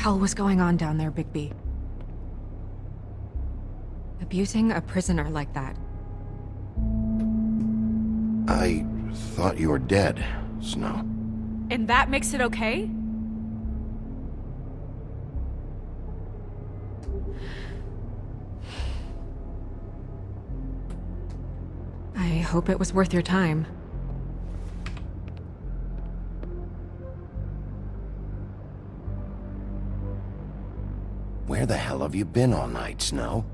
hell was going on down there, Bigby? Abusing a prisoner like that. I thought you were dead, Snow. And that makes it okay? I hope it was worth your time. Where the hell have you been all night, Snow?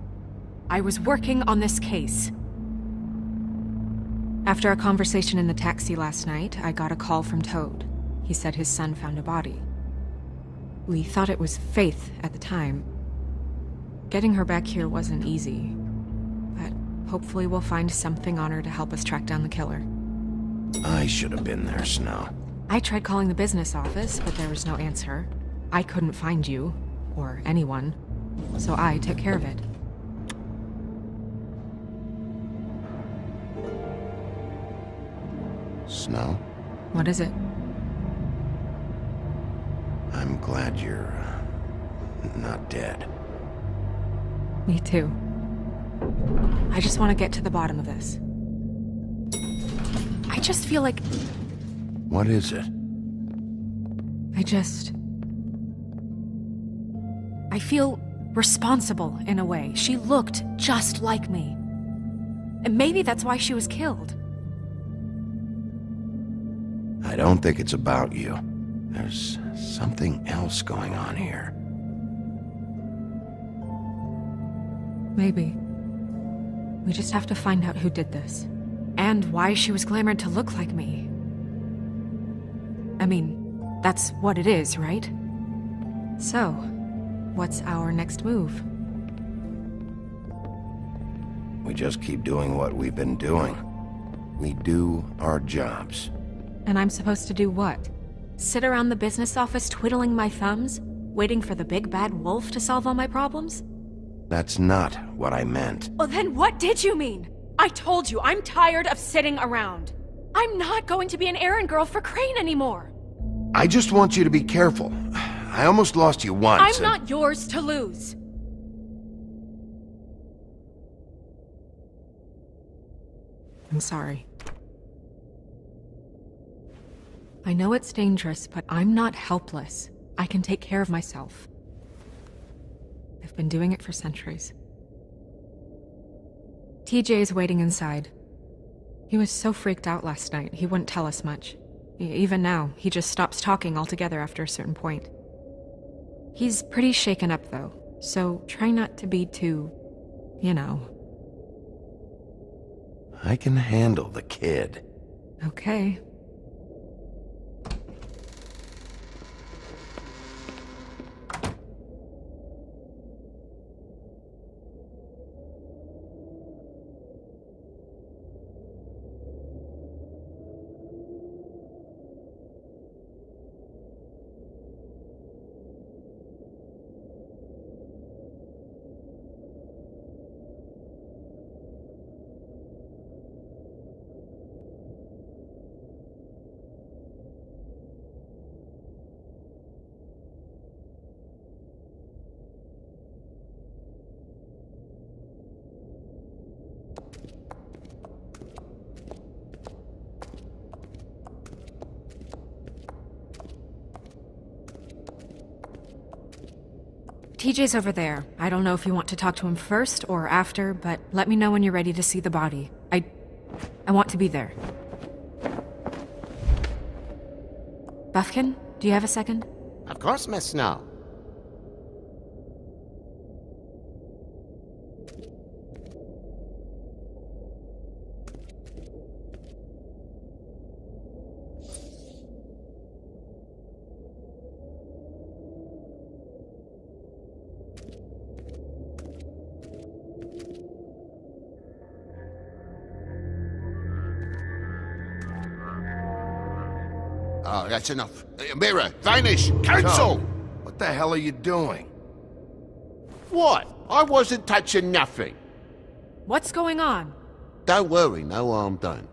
I was working on this case. After a conversation in the taxi last night, I got a call from Toad. He said his son found a body. We thought it was Faith at the time. Getting her back here wasn't easy, but hopefully we'll find something on her to help us track down the killer. I should have been there, Snow. I tried calling the business office, but there was no answer. I couldn't find you, or anyone, so I took care of it. Snow? What is it? I'm glad you're not dead. Me too. I just want to get to the bottom of this. I just feel like... What is it? I feel responsible in a way. She looked just like me. And maybe that's why she was killed. I don't think it's about you. There's something else going on here. Maybe. We just have to find out who did this. And why she was glamored to look like me. I mean, that's what it is, right? So, what's our next move? We just keep doing what we've been doing. We do our jobs. And I'm supposed to do what? Sit around the business office twiddling my thumbs, waiting for the big bad wolf to solve all my problems? That's not what I meant. Well, then what did you mean? I told you, I'm tired of sitting around. I'm not going to be an errand girl for Crane anymore. I just want you to be careful. I almost lost you once. I'm not yours to lose. I'm sorry. I know it's dangerous, but I'm not helpless. I can take care of myself. I've been doing it for centuries. TJ is waiting inside. He was so freaked out last night, he wouldn't tell us much. Even now, he just stops talking altogether after a certain point. He's pretty shaken up, though, so try not to be too, you know. I can handle the kid. Okay. TJ's over there. I don't know if you want to talk to him first or after, but let me know when you're ready to see the body. I want to be there. Buffkin, do you have a second? Of course, Miss Snow. Oh, that's enough. Mirror, vanish, cancel! Toad, what the hell are you doing? What? I wasn't touching nothing. What's going on? Don't worry, no harm done.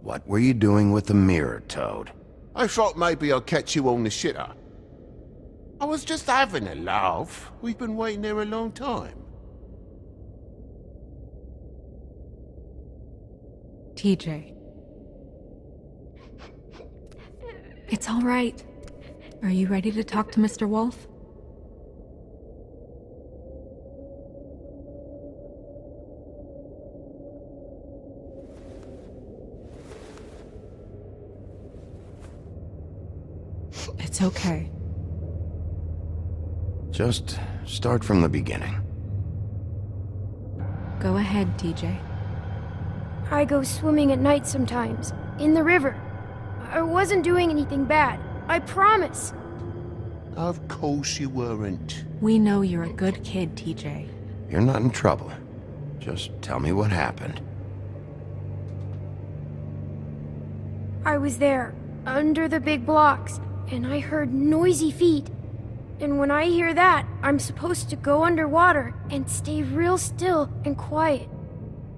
What were you doing with the mirror, Toad? I thought maybe I'd catch you on the shitter. I was just having a laugh. We've been waiting there a long time. TJ. It's all right. Are you ready to talk to Mr. Wolf? It's okay. Just start from the beginning. Go ahead, TJ. I go swimming at night sometimes, in the river. I wasn't doing anything bad, I promise. Of course you weren't. We know you're a good kid, TJ. You're not in trouble. Just tell me what happened. I was there, under the big blocks, and I heard noisy feet. And when I hear that, I'm supposed to go underwater and stay real still and quiet.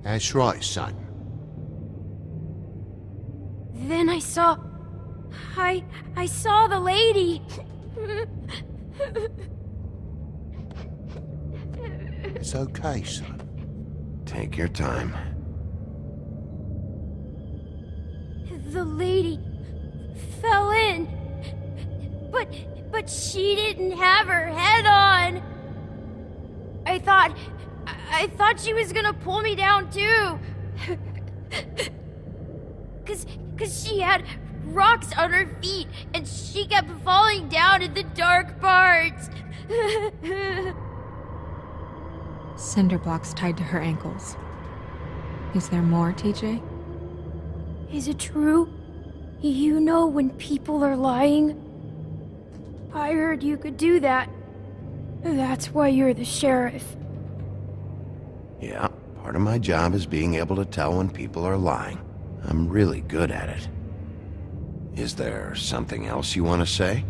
That's right, son. Then I saw the lady. It's okay, son. Take your time. The lady fell in. But she didn't have her head on. I thought she was gonna pull me down too. Cause she had rocks on her feet and she kept falling down in the dark parts. Cinder blocks tied to her ankles. Is there more, TJ? Is it true? You know when people are lying? I heard you could do that. That's why you're the sheriff. Yeah, part of my job is being able to tell when people are lying. I'm really good at it. Is there something else you want to say?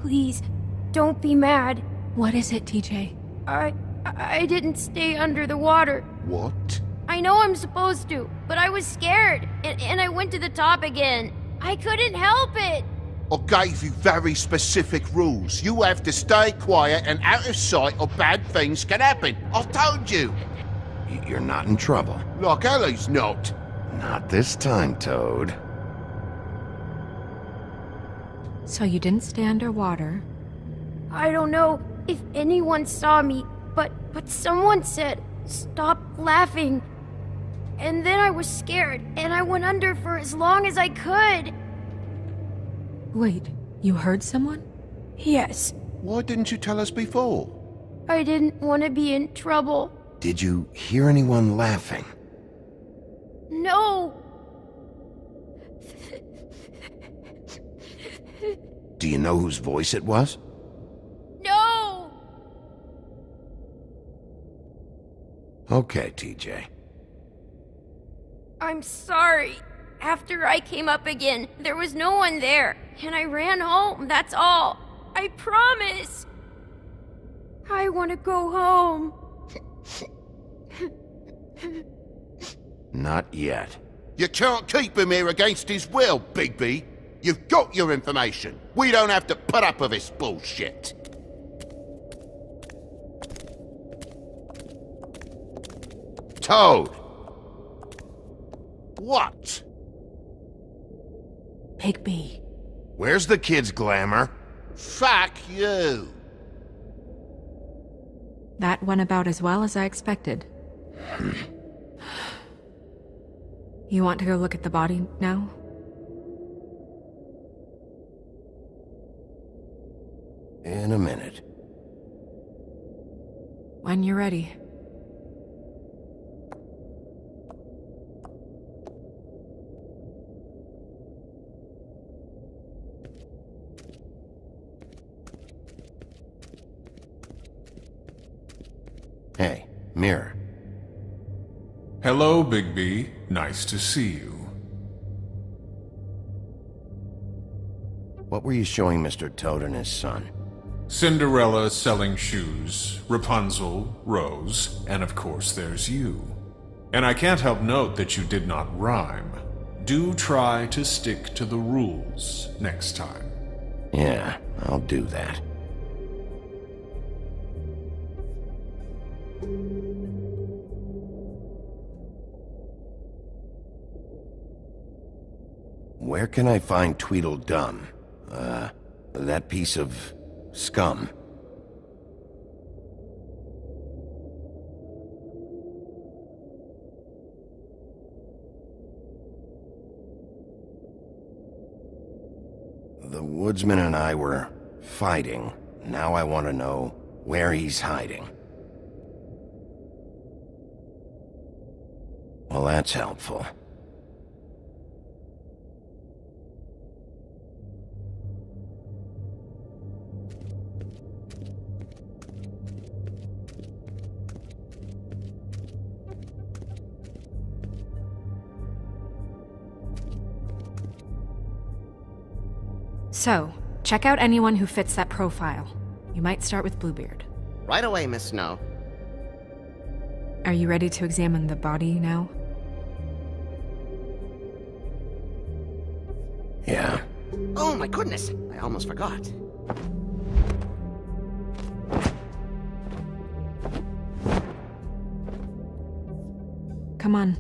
Please, don't be mad. What is it, TJ? I didn't stay under the water. What? I know I'm supposed to, but I was scared, and I went to the top again. I couldn't help it. I gave you very specific rules. You have to stay quiet and out of sight or bad things can happen. I told you. You're not in trouble. Like Ellie's not. Not this time, Toad. So you didn't stay underwater. I don't know if anyone saw me, but someone said, "Stop laughing." And then I was scared, and I went under for as long as I could. Wait, you heard someone? Yes, Why didn't you tell us before? I didn't want to be in trouble. Did you hear anyone laughing? No. Do you know whose voice it was? No. Okay, TJ. I'm sorry. After I came up again, there was no one there, and I ran home, that's all. I promise. I want to go home. Not yet. You can't keep him here against his will, Bigby. You've got your information. We don't have to put up with this bullshit. Toad! What? Bigby. Where's the kid's glamour? Fuck you. That went about as well as I expected. You want to go look at the body now? In a minute. When you're ready. Hey, mirror. Hello, Bigby. Nice to see you. What were you showing Mr. Toad and his son? Cinderella selling shoes, Rapunzel, Rose, and of course there's you. And I can't help note that you did not rhyme. Do try to stick to the rules next time. Yeah, I'll do that. Where can I find Tweedledum? That piece of scum. The woodsman and I were fighting. Now I want to know where he's hiding. Well, that's helpful. So, check out anyone who fits that profile. You might start with Bluebeard. Right away, Miss Snow. Are you ready to examine the body now? Yeah. Oh my goodness, I almost forgot. Come on.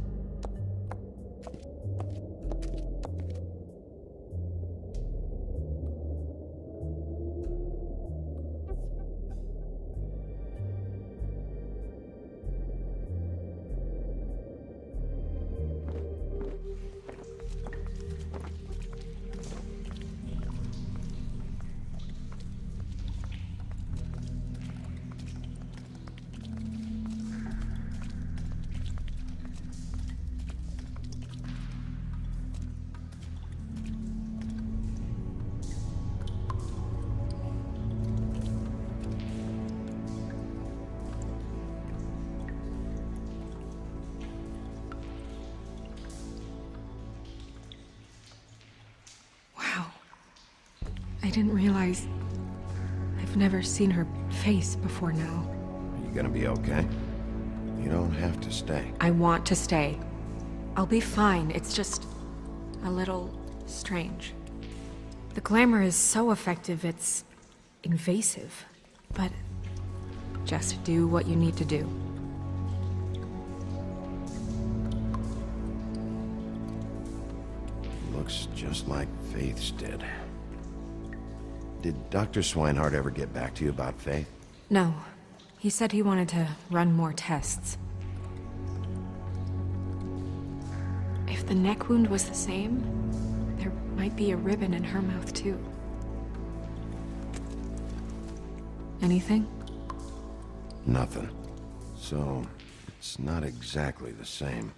I didn't realize... I've never seen her face before now. Are you gonna be okay? You don't have to stay. I want to stay. I'll be fine, it's just... a little... strange. The glamour is so effective, it's... invasive. But... just do what you need to do. Looks just like Faith's did. Did Dr. Swinehart ever get back to you about Faith? No. He said he wanted to run more tests. If the neck wound was the same, there might be a ribbon in her mouth too. Anything? Nothing. So, it's not exactly the same.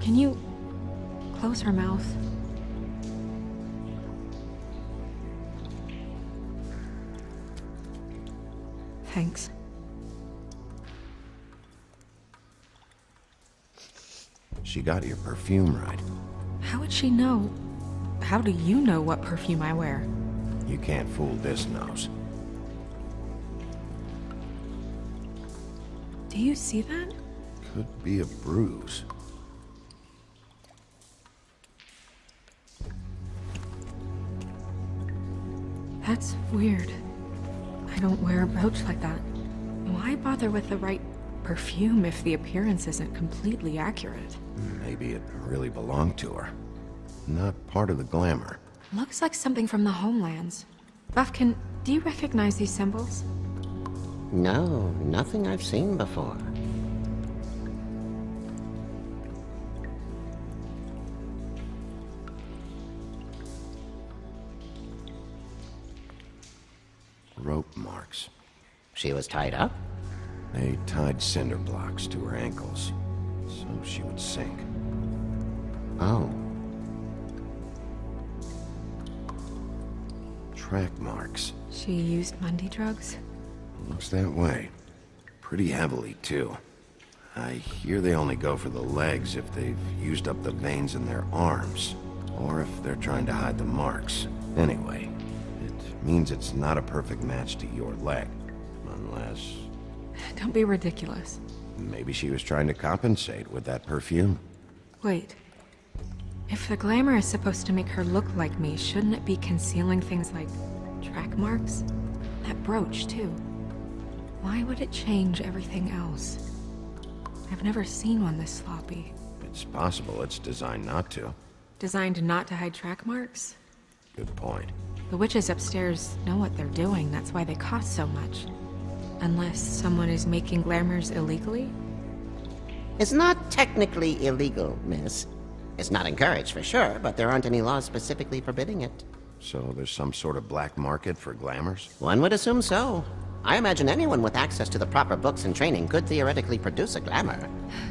Can you close her mouth? Thanks. She got your perfume right. How would she know? How do you know what perfume I wear? You can't fool this nose. Do you see that? Could be a bruise. That's weird. I don't wear a brooch like that. Why bother with the right perfume if the appearance isn't completely accurate? Maybe it really belonged to her. Not part of the glamour. Looks like something from the homelands. Buffkin, do you recognize these symbols? No, nothing I've seen before. Rope marks. She was tied up? They tied cinder blocks to her ankles, so she would sink. Oh. Track marks. She used Mundy drugs? Looks that way. Pretty heavily, too. I hear they only go for the legs if they've used up the veins in their arms, or if they're trying to hide the marks. Anyway, it means it's not a perfect match to your leg, unless... Don't be ridiculous. Maybe she was trying to compensate with that perfume. Wait. If the glamour is supposed to make her look like me, shouldn't it be concealing things like track marks? That brooch, too. Why would it change everything else? I've never seen one this sloppy. It's possible it's designed not to. Designed not to hide track marks? Good point. The witches upstairs know what they're doing, that's why they cost so much. Unless someone is making glamours illegally? It's not technically illegal, miss. It's not encouraged for sure, but there aren't any laws specifically forbidding it. So there's some sort of black market for glamours? One would assume so. I imagine anyone with access to the proper books and training could theoretically produce a glamour.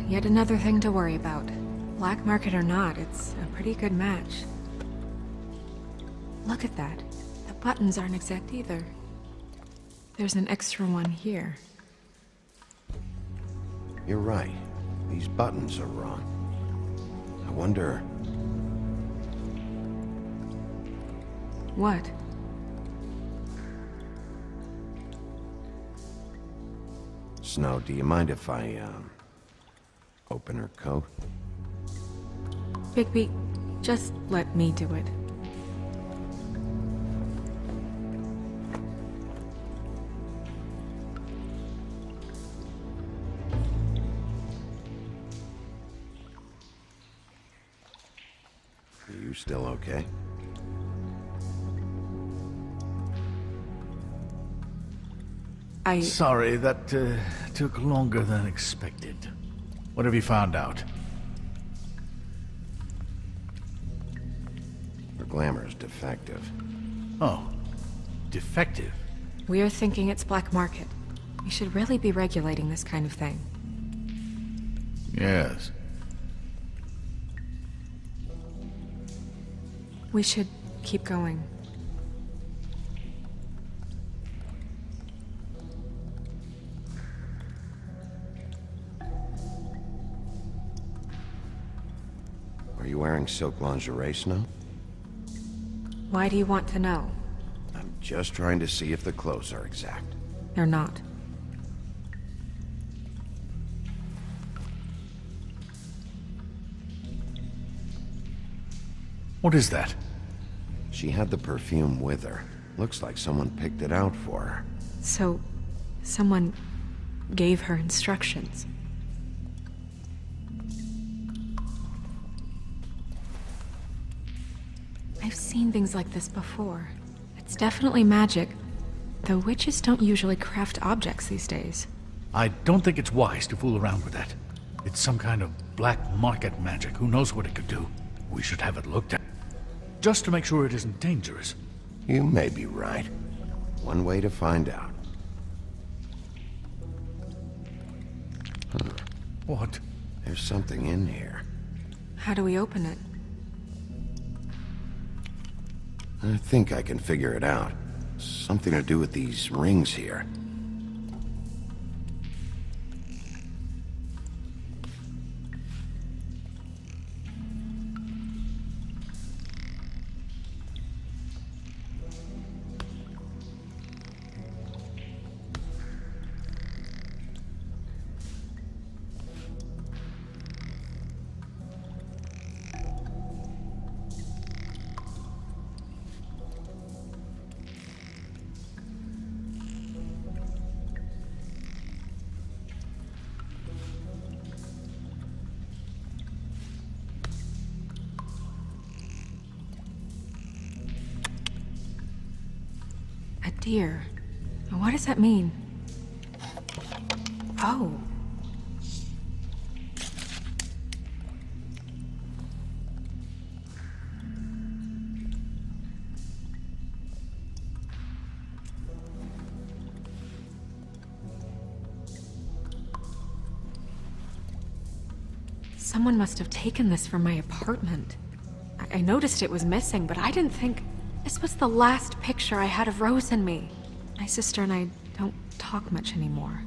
Yet another thing to worry about. Black market or not, it's a pretty good match. Look at that. The buttons aren't exact either. There's an extra one here. You're right. These buttons are wrong. I wonder... What? Snow, do you mind if I, open her coat? Bigby, just let me do it. Are you still okay? Sorry, that took longer than expected. What have you found out? Her glamour is defective. Oh, defective. We're thinking it's black market. We should really be regulating this kind of thing. Yes. We should keep going. Are you wearing silk lingerie, Snow? Why do you want to know? I'm just trying to see if the clothes are exact. They're not. What is that? She had the perfume with her. Looks like someone picked it out for her. So, someone gave her instructions. I've seen things like this before. It's definitely magic, though witches don't usually craft objects these days. I don't think it's wise to fool around with that. It's some kind of black market magic. Who knows what it could do? We should have it looked at. Just to make sure it isn't dangerous. You may be right. One way to find out. Huh. What? There's something in here. How do we open it? I think I can figure it out. Something to do with these rings here. A deer. What does that mean? Oh. Someone must have taken this from my apartment. I noticed it was missing, but I didn't think... This was the last picture I had of Rose and me. My sister and I don't talk much anymore.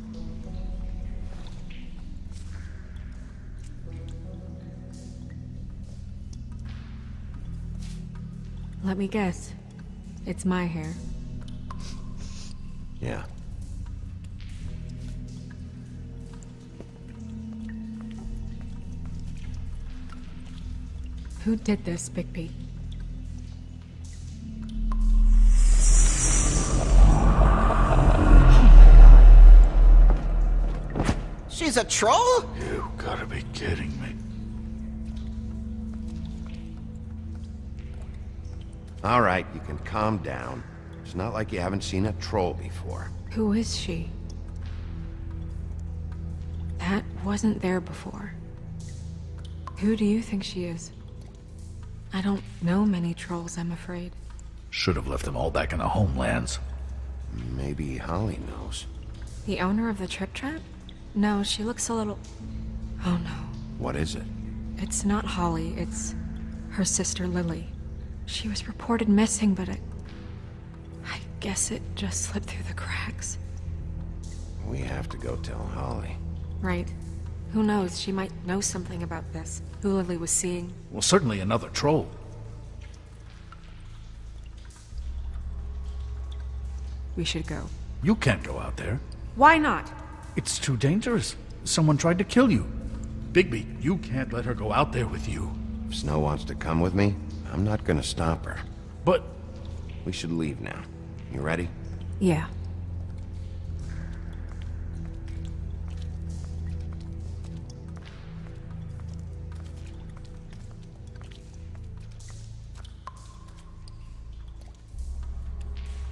Let me guess. It's my hair. Yeah. Who did this, Bigby? She's a troll? You gotta be kidding me. All right, you can calm down. It's not like you haven't seen a troll before. Who is she? That wasn't there before. Who do you think she is? I don't know many trolls, I'm afraid. Should have left them all back in the homelands. Maybe Holly knows. The owner of the Trip Trap? No, she looks a little... Oh no. What is it? It's not Holly, it's her sister Lily. She was reported missing, but I guess it just slipped through the cracks. We have to go tell Holly. Right. Who knows, she might know something about this. Who Lily was seeing. Well, certainly another troll. We should go. You can't go out there. Why not? It's too dangerous. Someone tried to kill you. Bigby, you can't let her go out there with you. If Snow wants to come with me, I'm not gonna stop her. But We should leave now. You ready? Yeah.